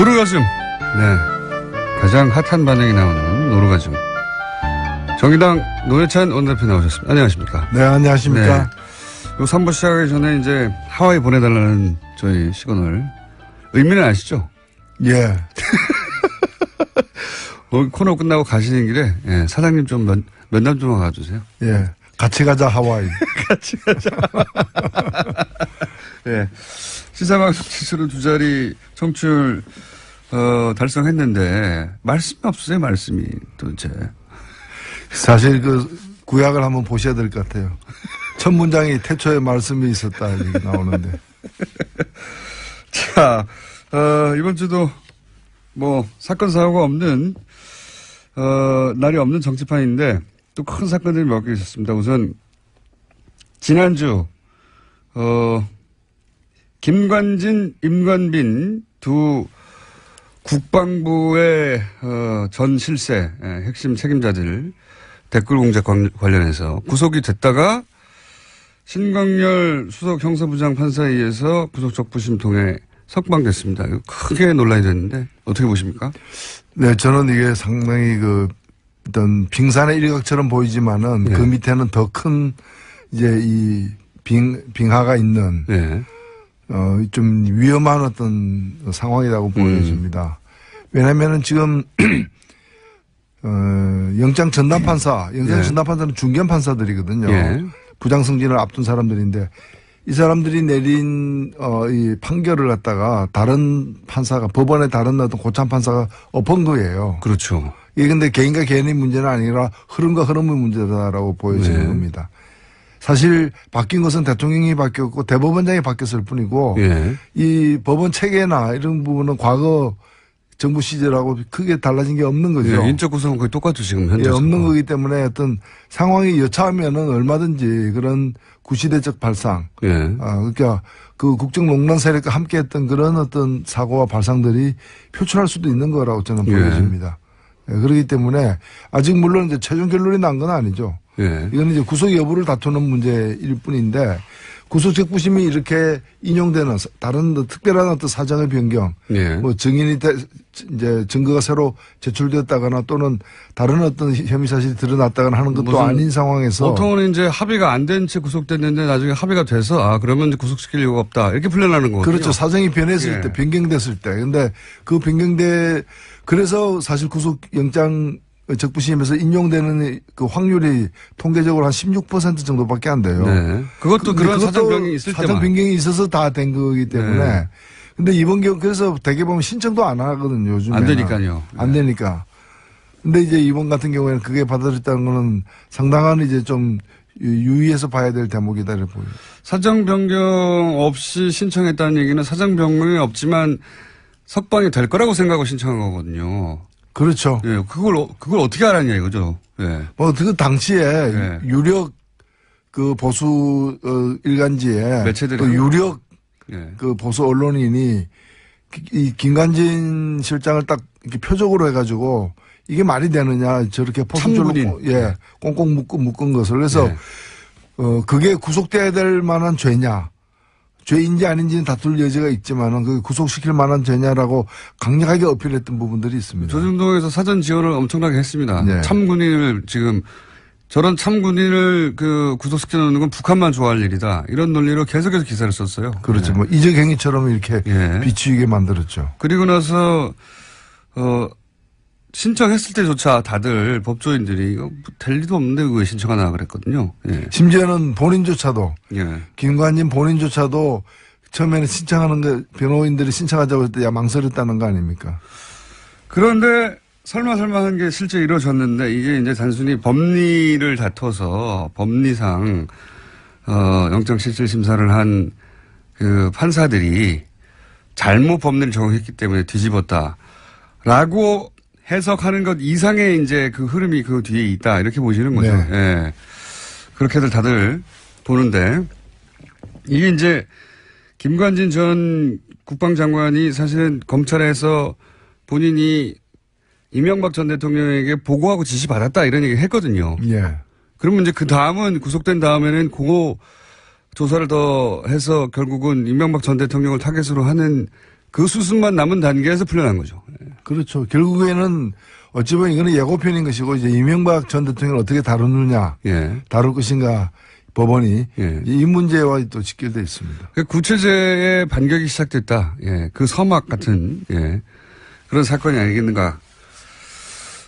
노르가즘. 네. 가장 핫한 반응이 나오는 노르가즘. 정의당 노회찬 원내대표 나오셨습니다. 안녕하십니까. 네, 안녕하십니까. 네. 요 3부 시작하기 전에 이제 하와이 보내달라는 저희 시그널. 의미는 아시죠? 예. 코너 끝나고 가시는 길에, 예, 사장님 좀 면담 좀 가주세요. 예. 같이 가자, 하와이. 같이 가자. 예. 시사방송 지수로 2자리 청취율, 달성했는데, 말씀이 없으세요, 말씀이, 도대체. 사실 구약을 한번 보셔야 될 것 같아요. 첫 문장이 태초에 말씀이 있었다, 이렇게 나오는데. 자, 이번 주도 사건, 사고가 없는, 날이 없는 정치판인데, 또 큰 사건들이 몇 개 있었습니다. 우선, 지난주, 김관진, 임관빈 두 국방부의, 전 실세, 핵심 책임자들 댓글 공작 관련해서 구속이 됐다가 신광열 수석 형사부장 판사에 의해서 구속적부심 통해 석방됐습니다. 크게 논란이 됐는데 어떻게 보십니까? 네, 저는 이게 상당히 어떤 빙산의 일각처럼 보이지만은 네. 그 밑에는 더 큰 이제 이 빙하가 있는 네. 좀 위험한 어떤 상황이라고 보여집니다. 왜냐면은 지금 영장 전담판사는 중견 판사들이거든요. 예. 부장승진을 앞둔 사람들인데 이 사람들이 내린 이 판결을 갖다가 다른 판사가 법원의 다른 어떤 고참 판사가 엎은 거예요. 그렇죠. 이게 근데 개인과 개인의 문제는 아니라 흐름과 흐름의 문제다라고 보여지는 네. 겁니다. 사실 바뀐 것은 대통령이 바뀌었고 대법원장이 바뀌었을 뿐이고 예. 이 법원 체계나 이런 부분은 과거 정부 시절하고 크게 달라진 게 없는 거죠. 예, 인적 구성은 거의 똑같죠, 지금 현재. 예, 없는 거기 때문에 어떤 상황이 여차하면은 얼마든지 그런 구시대적 발상. 예. 그러니까 그 국정농단 세력과 함께 했던 그런 어떤 사고와 발상들이 표출할 수도 있는 거라고 저는 보여집니다. 예, 그렇기 때문에 아직 물론 이제 최종 결론이 난 건 아니죠. 예. 이거는 이제 구속 여부를 다투는 문제일 뿐인데 구속적부심이 이렇게 인용되는 다른 특별한 어떤 사정의 변경, 예. 증인이 이제 증거가 새로 제출되었다거나 또는 다른 어떤 혐의 사실이 드러났다거나 하는 것도 아닌 상황에서 보통은 이제 합의가 안 된 채 구속됐는데 나중에 합의가 돼서 그러면 이제 구속시킬 이유가 없다 이렇게 풀려나는 거거든요. 그렇죠. 사정이 변했을 예. 때, 변경됐을 때. 근데 그 그래서 사실 구속영장 적부심에서 인용되는 그 확률이 통계적으로 한 16% 정도밖에 안 돼요. 네. 그것도 그런 사정 변경이 있을 때만. 사정 변경이 있어서 다 된 거기 때문에. 네. 근데 이번 경우 그래서 대개 보면 신청도 안 하거든요. 요즘에. 안 되니까요. 안 되니까. 근데 이제 이번 같은 경우에는 그게 받아들였다는 거는 상당한 이제 좀 유의해서 봐야 될 대목이다 이렇게 보여요. 사정 변경 없이 신청했다는 얘기는 사정 변경이 없지만 석방이 될 거라고 생각하고 신청한 거거든요. 그렇죠. 예, 그걸 어떻게 알았냐 이거죠. 예. 그 당시에 유력 그 보수 일간지에 매체들이 또 유력 예. 그 보수 언론인이 이 김관진 실장을 딱 이렇게 표적으로 해가지고 이게 말이 되느냐 저렇게 포스줄로 꽁꽁 묶은 것을 그래서 예. 그게 구속돼야 될 만한 죄냐. 죄인지 아닌지는 다툴 여지가 있지만은 그 구속시킬 만한 죄냐라고 강력하게 어필했던 부분들이 있습니다. 조중동에서 사전 지원을 엄청나게 했습니다. 네. 참군인을 지금 저런 참군인을 구속시켜 놓는 건 북한만 좋아할 일이다. 이런 논리로 계속해서 기사를 썼어요. 그렇죠. 네. 이적행위처럼 이렇게 비추이게 만들었죠. 그리고 나서 신청했을 때조차 다들 법조인들이 이거 될 리도 없는데 왜 신청하나 그랬거든요. 예. 심지어는 본인조차도 예. 김관진 본인조차도 처음에는 신청하는 거 변호인들이 신청하자고 했을 때 망설였다는 거 아닙니까? 그런데 설마 한 게 실제 이루어졌는데 이게 이제 단순히 법리를 다퉈서 법리상 영장실질심사를 한 그 판사들이 잘못 법리를 적용했기 때문에 뒤집었다라고 해석하는 것 이상의 이제 그 흐름이 그 뒤에 있다 이렇게 보시는 거죠. 네. 예. 그렇게들 다들 보는데 이게 이제 김관진 전 국방장관이 사실은 검찰에서 본인이 이명박 전 대통령에게 보고하고 지시받았다 이런 얘기 했거든요. 예. 그러면 이제 그 다음은 구속된 다음에는 그거 조사를 더 해서 결국은 이명박 전 대통령을 타겟으로 하는 그 수순만 남은 단계에서 풀려난 거죠. 그렇죠. 결국에는 어찌 보면 이거는 예고편인 것이고 이제 이명박 전 대통령을 어떻게 다루느냐, 예. 다룰 것인가 법원이 예. 이 문제와 또 직결되어 있습니다. 그 구체제의 반격이 시작됐다. 예. 그 서막 같은, 예. 그런 사건이 아니겠는가.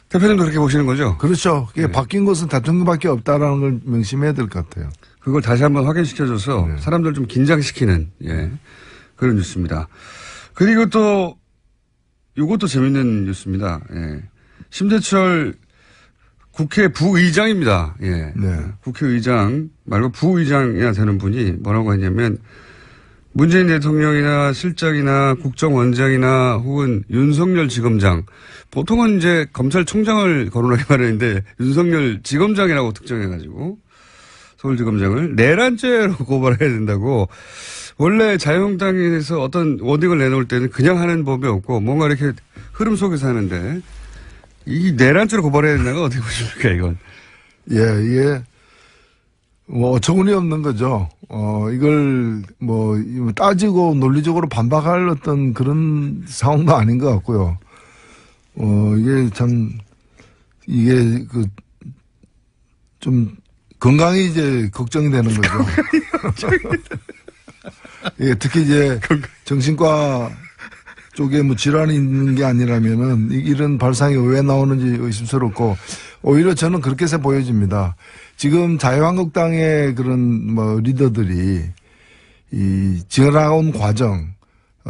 대표님도 그렇게 보시는 거죠? 그렇죠. 그게 바뀐 것은 대통령밖에 없다라는 걸 명심해야 될 것 같아요. 그걸 다시 한번 확인시켜줘서 네. 사람들 좀 긴장시키는, 예. 그런 뉴스입니다. 그리고 또, 요것도 재밌는 뉴스입니다. 예. 심재철 국회 부의장입니다. 예. 네. 국회의장 말고 부의장이나 되는 분이 뭐라고 했냐면 문재인 대통령이나 실장이나 국정원장이나 혹은 윤석열 지검장 보통은 이제 검찰총장을 거론하게 마련인데 윤석열 지검장이라고 특정해가지고 서울지검장을 내란죄로 고발해야 된다고 원래 자유한국당에서 어떤 워딩을 내놓을 때는 그냥 하는 법이 없고 뭔가 이렇게 흐름 속에서 하는데 이 내란죄로 고발해야 된다는 건 어떻게 보십니까 이건? 예, 이게 뭐 어처구니 없는 거죠. 이걸 뭐 따지고 논리적으로 반박할 어떤 그런 상황도 아닌 것 같고요. 이게 참 이게 그 좀 건강이 이제 걱정이 되는 거죠. 예, 특히 이제 정신과 쪽에 뭐 질환이 있는 게 아니라면은 이런 발상이 왜 나오는지 의심스럽고 오히려 저는 그렇게 해서 보여집니다. 지금 자유한국당의 그런 뭐 리더들이 이 지나온 과정,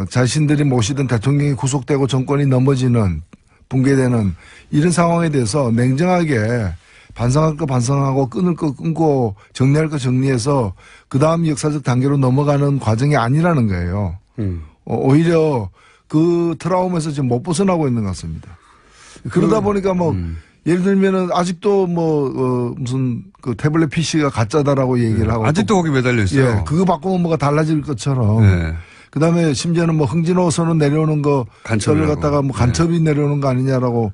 자신들이 모시던 대통령이 구속되고 정권이 넘어지는 붕괴되는 이런 상황에 대해서 냉정하게 반성할 거 반성하고 끊을 거 끊고 정리할 거 정리해서 그 다음 역사적 단계로 넘어가는 과정이 아니라는 거예요. 오히려 그 트라우마에서 지금 못 벗어나고 있는 것 같습니다. 그러다 보니까 뭐 예를 들면은 아직도 뭐 무슨 그 태블릿 PC가 가짜다라고 얘기를 하고 아직도 거기 매달려 있어요. 예, 그거 바꾸면 뭐가 달라질 것처럼. 네. 그다음에 심지어는 뭐 흥진호 선언 내려오는 거 간첩이라고. 썰을 갖다가 뭐 간첩이 내려오는 거 아니냐라고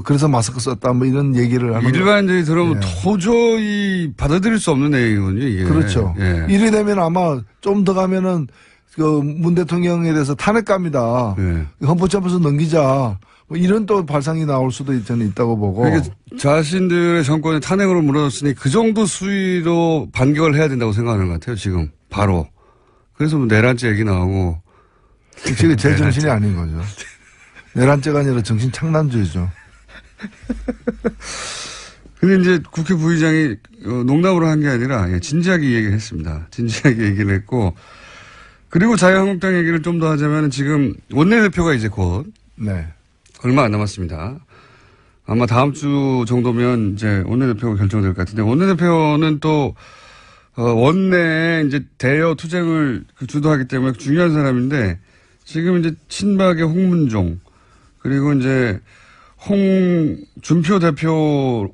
그래서 마스크 썼다 뭐 이런 얘기를 하는 일반인들이 들으면 예. 도저히 받아들일 수 없는 내용이군요, 이게. 그렇죠. 예. 이래 되면 아마 좀 더 가면은 그 문 대통령에 대해서 탄핵감이다. 예. 헌법재판소 넘기자. 뭐 이런 또 발상이 나올 수도 저는 있다고 보고. 그러니까 자신들의 정권이 탄핵으로 무너졌으니 그 정도 수위로 반격을 해야 된다고 생각하는 것 같아요, 지금. 바로. 그래서 뭐 내란죄 얘기 나오고. 지금 제 정신이 아닌 거죠. 내란죄가 아니라 정신 창난죄죠. 근데 이제 국회 부의장이 농담으로 한 게 아니라 진지하게 얘기를 했습니다. 진지하게 얘기를 했고. 그리고 자유한국당 얘기를 좀 더 하자면 지금 원내대표가 이제 곧. 네. 얼마 안 남았습니다. 아마 다음 주 정도면 이제 원내대표가 결정될 것 같은데 원내대표는 또 원내에 이제 대여 투쟁을 주도하기 때문에 중요한 사람인데 지금 이제 친박의 홍문종 그리고 이제 홍준표 대표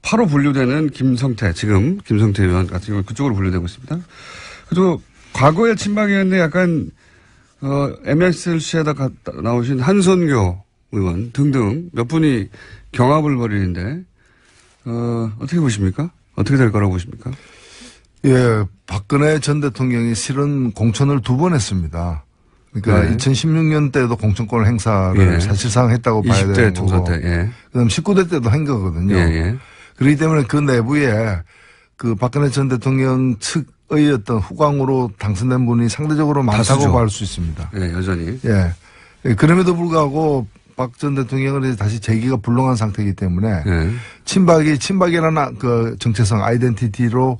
8호 분류되는 김성태 지금 김성태 의원 같은 경우 그쪽으로 분류되고 있습니다. 그리고 과거에 친박이었는데 약간 MSLC에다 나오신 한선교 의원 등등 몇 분이 경합을 벌이는데 어떻게 보십니까? 어떻게 될 거라고 보십니까? 예, 박근혜 전 대통령이 실은 공천을 2번 했습니다. 그러니까 네. 2016년 때도 공천권 행사를 예. 사실상 했다고 봐야 20대 되는 총선 거고. 때. 예. 그다음 19대 때도 한 거거든요. 예, 예. 그렇기 때문에 그 내부에 그 박근혜 전 대통령 측의 어떤 후광으로 당선된 분이 상대적으로 많다고 다수죠. 볼 수 있습니다. 예, 여전히. 예. 예, 그럼에도 불구하고 박 전 대통령은 다시 재기가 불능한 상태이기 때문에 예. 친박이라는 그 정체성 아이덴티티로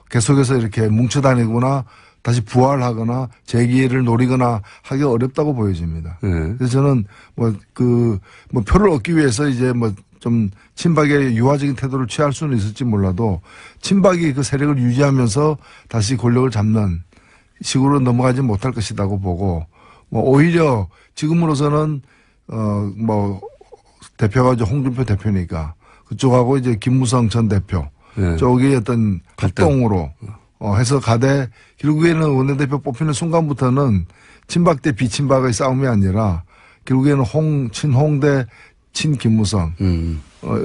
계속해서 이렇게 뭉쳐 다니거나 다시 부활하거나 재기를 노리거나 하기 어렵다고 보여집니다. 예. 그래서 저는 표를 얻기 위해서 이제 좀 친박의 유화적인 태도를 취할 수는 있을지 몰라도 친박이 그 세력을 유지하면서 다시 권력을 잡는 식으로 넘어가지 못할 것이라고 보고 오히려 지금으로서는 대표가 이제 홍준표 대표니까 그쪽하고 이제 김무성 전 대표 네. 쪽이 어떤 합동으로 해서 가되 결국에는 원내대표 뽑히는 순간부터는 친박 대 비친박의 싸움이 아니라 결국에는 친홍 대 친김무성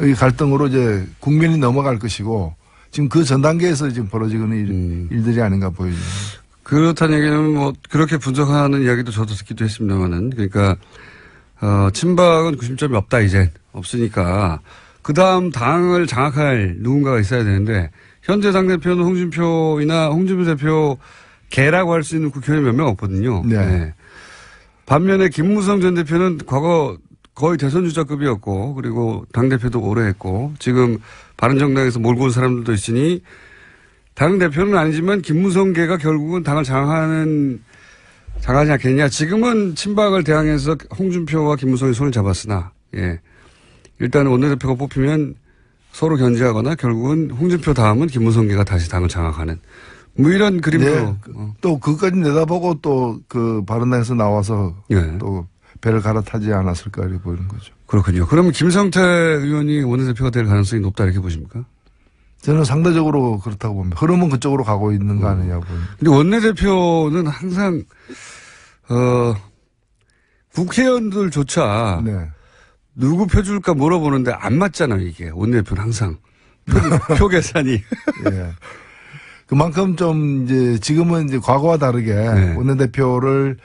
이 갈등으로 이제 국민이 넘어갈 것이고 지금 그 전 단계에서 지금 벌어지는 일들이 아닌가 보여집니다. 그렇다는 얘기는 뭐 그렇게 분석하는 이야기도 저도 듣기도 했습니다만은 그러니까 친박은 구심점이 없다 이제 없으니까 그 다음 당을 장악할 누군가가 있어야 되는데 현재 당대표는 홍준표이나 홍준표 대표 개라고 할 수 있는 국회의원이 몇 명 없거든요. 네. 네. 반면에 김무성 전 대표는 과거 거의 대선 주자급이었고 그리고 당대표도 오래 했고 지금 바른정당에서 몰고 온 사람들도 있으니 당대표는 아니지만 김무성계가 결국은 당을 장하지 않겠냐. 지금은 친박을 대항해서 홍준표와 김무성이 손을 잡았으나 예. 일단 원내대표가 뽑히면 서로 견제하거나 결국은 홍준표 다음은 김무성계가 다시 당을 장악하는 뭐 이런 그림도. 네. 또 그것까지 내다보고 또 그 바른당에서 나와서 예. 또 배를 갈아타지 않았을까 이렇게 보이는 거죠. 그렇군요. 그러면 김성태 의원이 원내대표가 될 가능성이 높다 이렇게 보십니까? 저는 상대적으로 그렇다고 봅니다. 흐름은 그쪽으로 가고 있는 거 아니냐고. 근데 원내대표는 항상 국회의원들조차 네. 누구 표 줄까 물어보는데 안 맞잖아요, 이게. 원내대표는 항상. 표 계산이. 예. 그만큼 좀 이제 지금은 이제 과거와 다르게 네. 원내대표를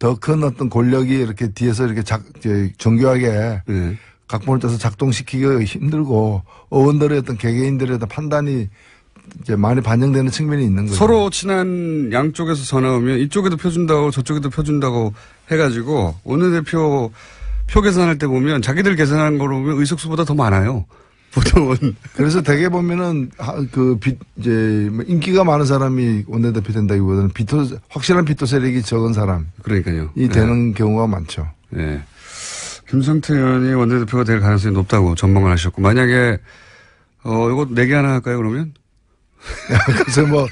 더 큰 어떤 권력이 이렇게 뒤에서 이렇게 이제 정교하게 네. 각본을 짜서 작동시키기가 힘들고 의원들의 어떤 개개인들의 어떤 판단이 이제 많이 반영되는 측면이 있는 거죠. 서로 친한 양쪽에서 전화 오면 이쪽에도 표 준다고 저쪽에도 표 준다고 해가지고 원내대표 표 계산할 때 보면 자기들 계산한 거로 보면 의석수보다 더 많아요. 보통은. 그래서 대개 보면은 이제 인기가 많은 사람이 원내대표 된다기보다는 확실한 비토 세력이 적은 사람이 그러니까요. 되는 경우가 많죠. 네. 김성태 의원이 원내대표가 될 가능성이 높다고 전망을 하셨고 만약에 이거 내기 하나 할까요 그러면? 그래서 뭐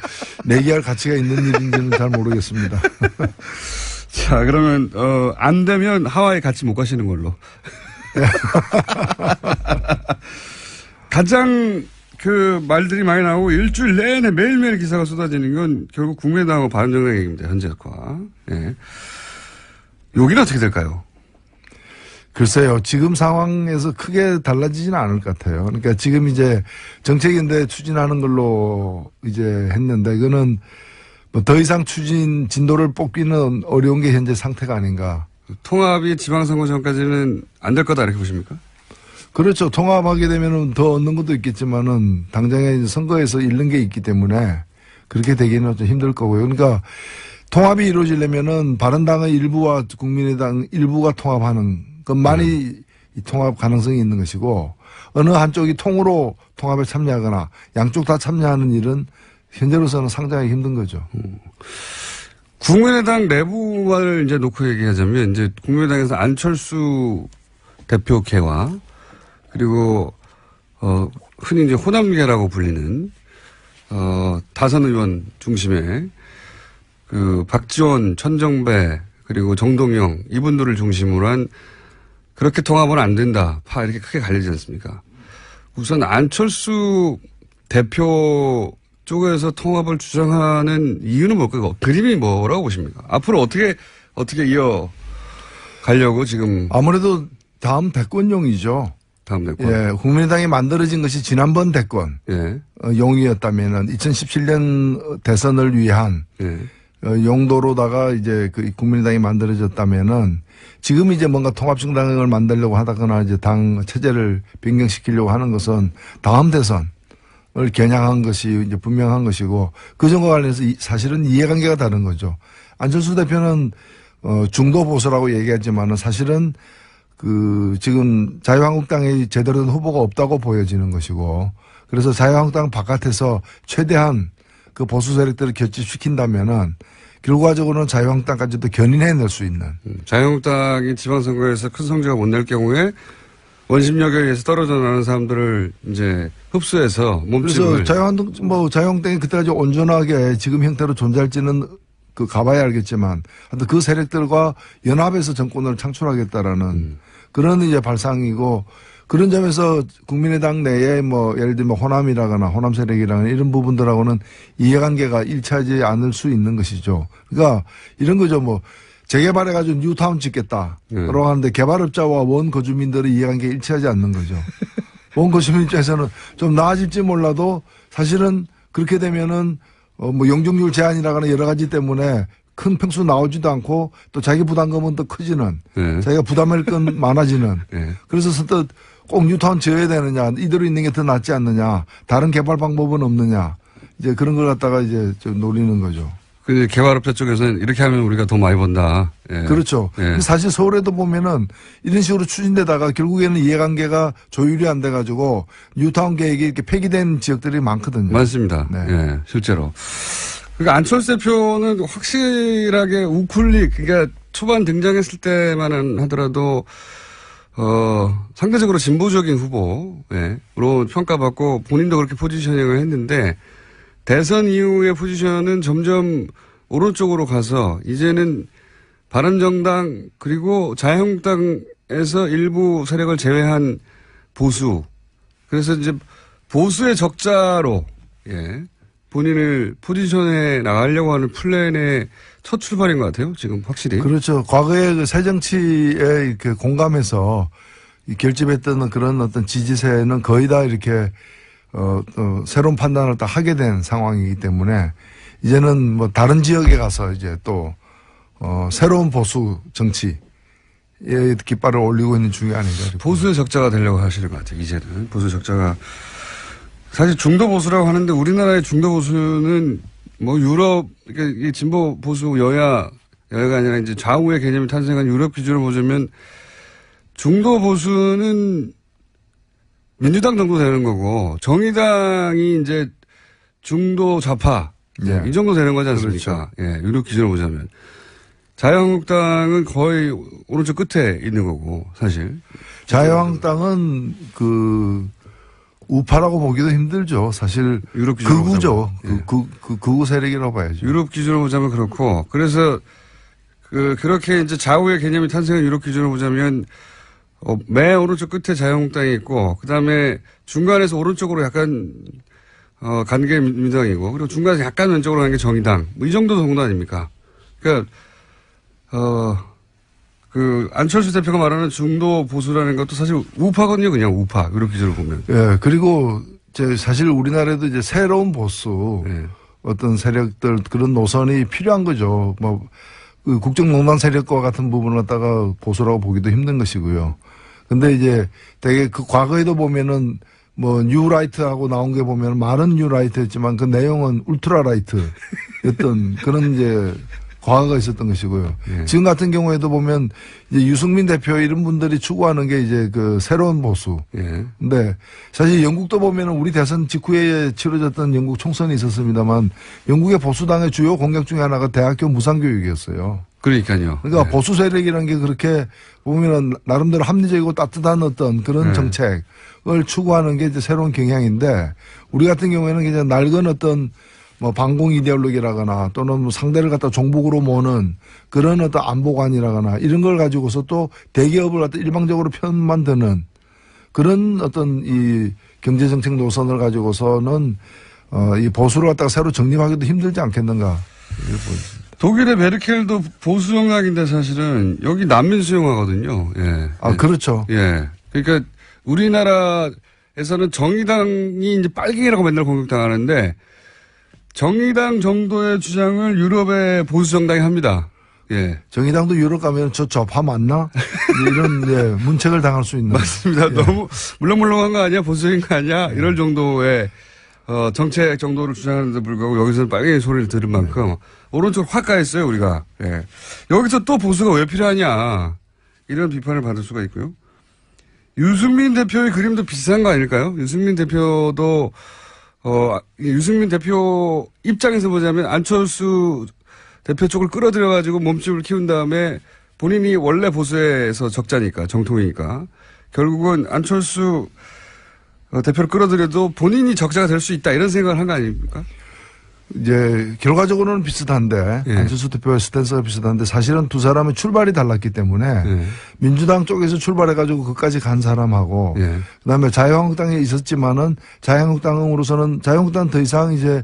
내기할 가치가 있는 일인지는 잘 모르겠습니다. 자 그러면 안 되면 하와이 같이 못 가시는 걸로. 가장 그 말들이 많이 나오고 일주일 내내 매일매일 기사가 쏟아지는 건 결국 국민의당하고 바른정당 얘기입니다. 현재과. 예. 여기는 어떻게 될까요? 글쎄요. 지금 상황에서 크게 달라지지는 않을 것 같아요. 그러니까 지금 이제 정책인데 추진하는 걸로 이제 했는데 이거는 뭐 더 이상 진도를 뽑기는 어려운 게 현재 상태가 아닌가. 통합이 지방선거 전까지는 안 될 거다 이렇게 보십니까? 그렇죠. 통합하게 되면은 더 얻는 것도 있겠지만은 당장에 선거에서 잃는 게 있기 때문에 그렇게 되기는 좀 힘들 거고요. 그러니까 통합이 이루어지려면은 바른당의 일부와 국민의당 일부가 통합하는 것만이 이 통합 가능성이 있는 것이고 어느 한쪽이 통으로 통합에 참여하거나 양쪽 다 참여하는 일은 현재로서는 상당히 힘든 거죠. 국민의당 내부를 이제 놓고 얘기하자면 이제 국민의당에서 안철수 대표계와 그리고 흔히 이제 호남계라고 불리는 다선 의원 중심의 그 박지원, 천정배 그리고 정동영 이분들을 중심으로 한 그렇게 통합은 안 된다. 이렇게 크게 갈리지 않습니까? 우선 안철수 대표 쪽에서 통합을 주장하는 이유는 뭘까요? 그림이 뭐라고 보십니까? 앞으로 어떻게 이어 가려고 지금. 아무래도 다음 대권용이죠. 다음 대권. 예, 국민의당이 만들어진 것이 지난번 대권 예. 용이었다면은 2017년 대선을 위한 예. 용도로다가 이제 그 국민의당이 만들어졌다면은 지금 이제 뭔가 통합정당을 만들려고 하다거나 이제 당 체제를 변경시키려고 하는 것은 다음 대선을 겨냥한 것이 이제 분명한 것이고 그 점과 관련해서 사실은 이해관계가 다른 거죠. 안철수 대표는 중도 보수라고 얘기하지만은 사실은 그 지금 자유한국당에 제대로 된 후보가 없다고 보여지는 것이고 그래서 자유한국당 바깥에서 최대한 그 보수 세력들을 결집시킨다면은 결과적으로는 자유한국당까지도 견인해낼 수 있는. 자유한국당이 지방선거에서 큰 성적을 못 낼 경우에 원심력에 의해서 떨어져 나가는 사람들을 이제 흡수해서 몸집을. 그래서 자유한국당이 그때까지 온전하게 지금 형태로 존재할지는 그 가봐야 알겠지만 하여튼 그 세력들과 연합해서 정권을 창출하겠다라는 그런 이제 발상이고 그런 점에서 국민의당 내에 뭐 예를 들면 호남이라거나 호남 세력이라거나 이런 부분들하고는 이해관계가 일치하지 않을 수 있는 것이죠. 그러니까 이런 거죠. 뭐 재개발해가지고 뉴타운 짓겠다. 라고 하는데 개발업자와 원 거주민들의 이해관계가 일치하지 않는 거죠. 원 거주민 입장에서는 좀 나아질지 몰라도 사실은 그렇게 되면은 뭐 용적률 제한이라거나 여러 가지 때문에 큰 평수 나오지도 않고 또 자기 부담금은 더 커지는 네. 자기가 부담할 건 많아지는 네. 그래서 선뜻 꼭 뉴타운 지어야 되느냐 이대로 있는 게 더 낫지 않느냐 다른 개발 방법은 없느냐 이제 그런 걸 갖다가 이제 좀 노리는 거죠. 그 개발업체 쪽에서는 이렇게 하면 우리가 더 많이 번다. 예. 그렇죠. 예. 사실 서울에도 보면은 이런 식으로 추진되다가 결국에는 이해관계가 조율이 안 돼가지고 뉴타운 계획이 이렇게 폐기된 지역들이 많거든요. 맞습니다. 네. 예, 실제로. 그러니까 안철수 대표는 확실하게 우클릭, 그러니까 초반 등장했을 때만 하더라도, 상대적으로 진보적인 후보로 평가받고 본인도 그렇게 포지셔닝을 했는데 대선 이후의 포지션은 점점 오른쪽으로 가서 이제는 바른정당 그리고 자유한국당에서 일부 세력을 제외한 보수. 그래서 이제 보수의 적자로, 본인을 포지션에 나가려고 하는 플랜의 첫 출발인 것 같아요. 지금 확실히. 그렇죠. 과거에 그 새정치에 그 공감해서 결집했던 그런 어떤 지지세는 거의 다 이렇게 새로운 판단을 다 하게 된 상황이기 때문에 이제는 뭐 다른 지역에 가서 이제 또 새로운 보수 정치에 깃발을 올리고 있는 중이 아닌가. 보수의 적자가 되려고 하시는 것 같아요. 이제는 보수 적자가 사실 중도 보수라고 하는데 우리나라의 중도 보수는 뭐 유럽 그러니까 진보 보수 여야가 아니라 이제 좌우의 개념이 탄생한 유럽 기준으로 보자면 중도 보수는 민주당 정도 되는 거고 정의당이 이제 중도 좌파 예. 이 정도 되는 거지 않습니까? 그렇죠. 예, 유럽 기준으로 보자면 자유한국당은 거의 오른쪽 끝에 있는 거고 사실 자유한국당은 그 우파라고 보기도 힘들죠. 사실 유럽 기준으로 극우죠. 보자면. 예. 극우 세력이라고 봐야죠. 유럽 기준으로 보자면 그렇고 그래서 그렇게 이제 좌우의 개념이 탄생한 유럽 기준으로 보자면 맨 오른쪽 끝에 자유한국당이 있고 그다음에 중간에서 오른쪽으로 약간 간 게 민주당이고 그리고 중간에서 약간 왼쪽으로 간 게 정의당 뭐 이 정도 아닙니까? 그러니까 그 안철수 대표가 말하는 중도 보수라는 것도 사실 우파거든요. 그냥 우파 유럽 기준으로 보면. 예. 그리고 사실 우리나라에도 이제 새로운 보수 예. 어떤 세력들 그런 노선이 필요한 거죠. 뭐 그 국정농단 세력과 같은 부분을 갖다가 보수라고 보기도 힘든 것이고요. 근데 이제 되게 그 과거에도 보면은 뭐 뉴라이트하고 나온 게 보면 말은 뉴라이트였지만 그 내용은 울트라라이트였던 그런 이제 과거가 있었던 것이고요. 예. 지금 같은 경우에도 보면 이제 유승민 대표 이런 분들이 추구하는 게 이제 그 새로운 보수. 예. 근데 사실 영국도 보면은 우리 대선 직후에 치러졌던 영국 총선이 있었습니다만 영국의 보수당의 주요 공약 중에 하나가 대학교 무상교육이었어요. 그러니까요. 그러니까 예. 보수 세력이라는 게 그렇게 보면은 나름대로 합리적이고 따뜻한 어떤 그런 네. 정책을 추구하는 게 이제 새로운 경향인데 우리 같은 경우에는 그냥 낡은 어떤 뭐 반공 이데올로기라거나 또는 뭐 상대를 갖다 종북으로 모는 그런 어떤 안보관이라거나 이런 걸 가지고서 또 대기업을 갖다 일방적으로 편만 드는 그런 어떤 이 경제정책 노선을 가지고서는 이 보수를 갖다가 새로 정립하기도 힘들지 않겠는가. 이렇게 보입니다. 독일의 메르켈도 보수 정당인데 사실은 여기 난민 수용하거든요. 예. 아, 그렇죠. 예. 그러니까 우리나라에서는 정의당이 이제 빨갱이라고 맨날 공격당하는데 정의당 정도의 주장을 유럽의 보수 정당이 합니다. 예. 정의당도 유럽 가면 저 좌파 맞나? 이런 예, 문책을 당할 수 있는. 맞습니다. 예. 너무 물렁물렁한 거 아니야? 보수적인 거 아니야? 이럴 정도의 정책 정도를 주장하는데 불구하고 여기서는 빨갱이 소리를 들은 만큼 오른쪽 확 가했어요, 우리가. 예. 여기서 또 보수가 왜 필요하냐. 이런 비판을 받을 수가 있고요. 유승민 대표의 그림도 비슷한 거 아닐까요? 유승민 대표도 유승민 대표 입장에서 보자면 안철수 대표 쪽을 끌어들여가지고 몸집을 키운 다음에 본인이 원래 보수에서 적자니까, 정통이니까. 결국은 안철수 대표를 끌어들여도 본인이 적자가 될 수 있다 이런 생각을 한 거 아닙니까? 이제 결과적으로는 비슷한데 예. 안철수 대표의 스탠스가 비슷한데 사실은 두 사람의 출발이 달랐기 때문에 예. 민주당 쪽에서 출발해가지고 그까지 간 사람하고 예. 그다음에 자유한국당에 있었지만은 자유한국당으로서는 자유한국당은 더 이상 이제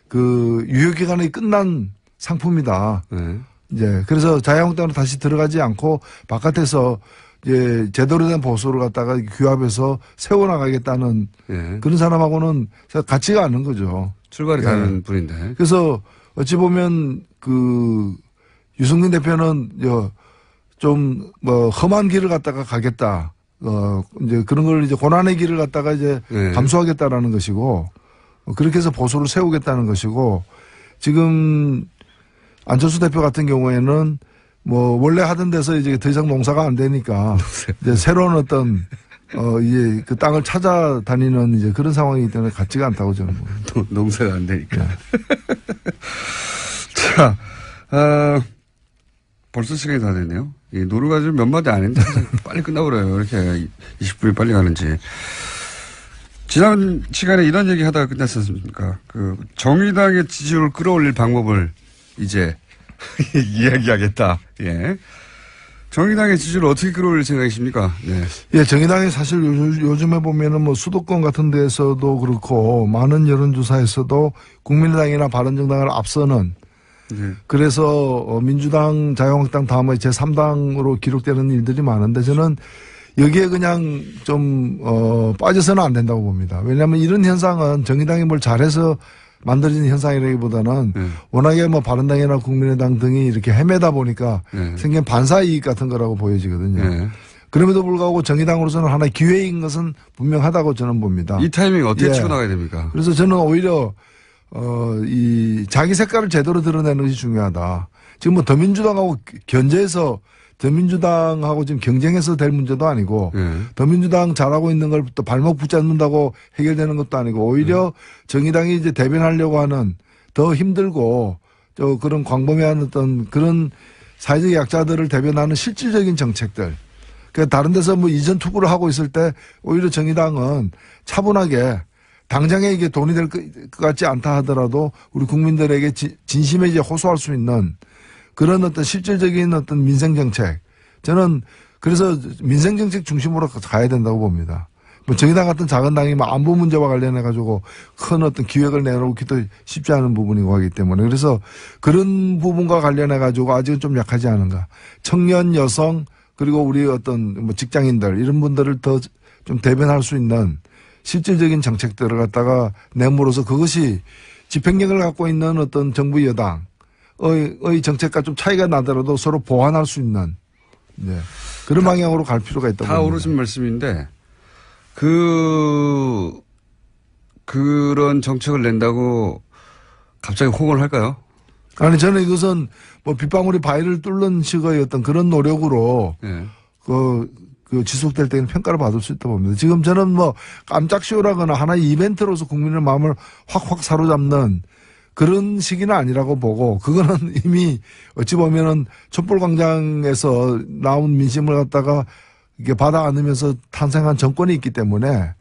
그 유효기간이 끝난 상품이다. 예. 이제 그래서 자유한국당으로 다시 들어가지 않고 바깥에서 이제 제대로 된 보수를 갖다가 규합해서 세워나가겠다는 예. 그런 사람하고는 같지가 않은 거죠. 출발이 예. 다른 분인데. 그래서 어찌 보면 유승민 대표는 좀 험한 길을 갖다가 가겠다. 이제 그런 걸 이제 고난의 길을 갖다가 이제 네. 감수하겠다라는 것이고 그렇게 해서 보수를 세우겠다는 것이고 지금 안철수 대표 같은 경우에는 원래 하던 데서 이제 더 이상 농사가 안 되니까 이제 새로운 어떤 이제 그 땅을 찾아다니는 이제 그런 상황이기 때문에 같지가 않다고 저는 봅니다. 농사가 안 되니까. 네. 자, 벌써 시간이 다 됐네요. 이 노루가 지금 몇 마디 안 했는데 빨리 끝나버려요. 이렇게 20분이 빨리 가는지. 지난 시간에 이런 얘기 하다가 끝났지 않습니까? 정의당의 지지율을 끌어올릴 방법을 이제 이야기하겠다. 예. 정의당의 지지율을 어떻게 끌어올릴 생각이십니까? 네. 예, 정의당이 사실 요즘에 보면은 수도권 같은 데서도 그렇고 많은 여론조사에서도 국민의당이나 바른정당을 앞서는 네. 그래서 민주당, 자유한국당 다음에 제3당으로 기록되는 일들이 많은데 저는 여기에 그냥 좀 빠져서는 안 된다고 봅니다. 왜냐하면 이런 현상은 정의당이 뭘 잘해서 만들어진 현상이라기보다는 워낙에 바른당이나 국민의당 등이 이렇게 헤매다 보니까 생긴 반사이익 같은 거라고 보여지거든요. 그럼에도 불구하고 정의당으로서는 하나의 기회인 것은 분명하다고 저는 봅니다. 이 타이밍 어떻게 치고 나가야 됩니까? 그래서 저는 오히려 이 자기 색깔을 제대로 드러내는 것이 중요하다. 지금 더민주당하고 견제해서 더민주당하고 지금 경쟁해서 될 문제도 아니고 더민주당 잘하고 있는 걸 또 발목 붙잡는다고 해결되는 것도 아니고 오히려 정의당이 이제 대변하려고 하는 더 힘들고 그런 광범위한 어떤 그런 사회적 약자들을 대변하는 실질적인 정책들. 그러니까 다른 데서 이전 투구를 하고 있을 때 오히려 정의당은 차분하게 당장에 이게 돈이 될 것 같지 않다 하더라도 우리 국민들에게 진심에 이제 호소할 수 있는 그런 어떤 실질적인 어떤 민생정책. 저는 그래서 민생정책 중심으로 가야 된다고 봅니다. 정의당 같은 작은 당이 안보 문제와 관련해가지고 큰 어떤 기획을 내놓기도 쉽지 않은 부분이고 하기 때문에 그래서 그런 부분과 관련해가지고 아직은 좀 약하지 않은가. 청년, 여성, 그리고 우리 어떤 직장인들 이런 분들을 더 좀 대변할 수 있는 실질적인 정책들을 갖다가 내므로서 그것이 집행력을 갖고 있는 어떤 정부 여당의 정책과 좀 차이가 나더라도 서로 보완할 수 있는 그런 방향으로 갈 필요가 있다고 봅니다. 다 옳으신 말씀인데 그런 정책을 낸다고 갑자기 호응을 할까요? 아니 저는 이것은 빗방울이 바위를 뚫는 식의 어떤 그런 노력으로 지속될 때는 평가를 받을 수 있다고 봅니다. 지금 저는 깜짝 쇼라거나 하나의 이벤트로서 국민의 마음을 확확 사로잡는 그런 시기는 아니라고 보고 그거는 이미 어찌 보면은 촛불광장에서 나온 민심을 갖다가 이게 받아 안으면서 탄생한 정권이 있기 때문에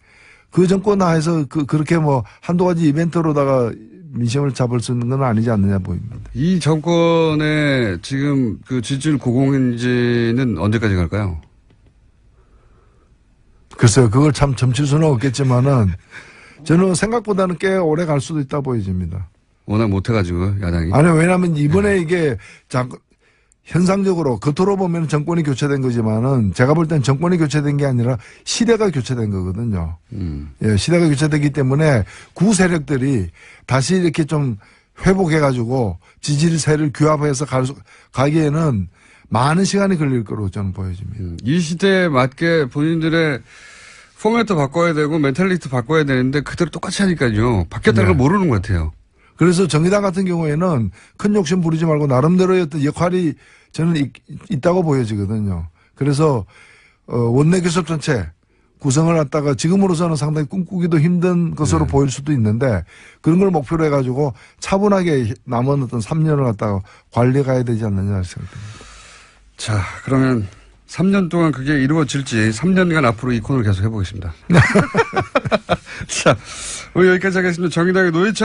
그 정권 하에서 그렇게 한두 가지 이벤트로다가 민심을 잡을 수 있는 건 아니지 않느냐 보입니다. 이 정권의 지금 지지율 고공인지는 언제까지 갈까요? 글쎄요, 그걸 참 점칠 수는 없겠지만은 저는 생각보다는 꽤 오래 갈 수도 있다 보여집니다. 워낙 못해가지고 야당이. 아니 왜냐하면 이번에 이게 현상적으로 겉으로 보면 정권이 교체된 거지만은 제가 볼 땐 정권이 교체된 게 아니라 시대가 교체된 거거든요. 예, 시대가 교체되기 때문에 구 세력들이 다시 이렇게 좀 회복해가지고 지지세를 규합해서 가기에는 많은 시간이 걸릴 거로 저는 보여집니다. 이 시대에 맞게 본인들의 포맷도 바꿔야 되고 멘탈리티도 바꿔야 되는데 그대로 똑같이 하니까요. 바뀌었다는 걸 모르는 것 같아요. 그래서 정의당 같은 경우에는 큰 욕심 부리지 말고 나름대로의 어떤 역할이 저는 있다고 보여지거든요. 그래서 원내 교섭 전체 구성을 갖다가 지금으로서는 상당히 꿈꾸기도 힘든 것으로 보일 수도 있는데 그런 걸 목표로 해가지고 차분하게 남은 어떤 3년을 갖다가 관리해 가야 되지 않느냐 생각합니다. 자, 그러면 3년 동안 그게 이루어질지 3년간 앞으로 이 코너를 계속 해보겠습니다. 자, 오늘 여기까지 하겠습니다. 정의당의 노회찬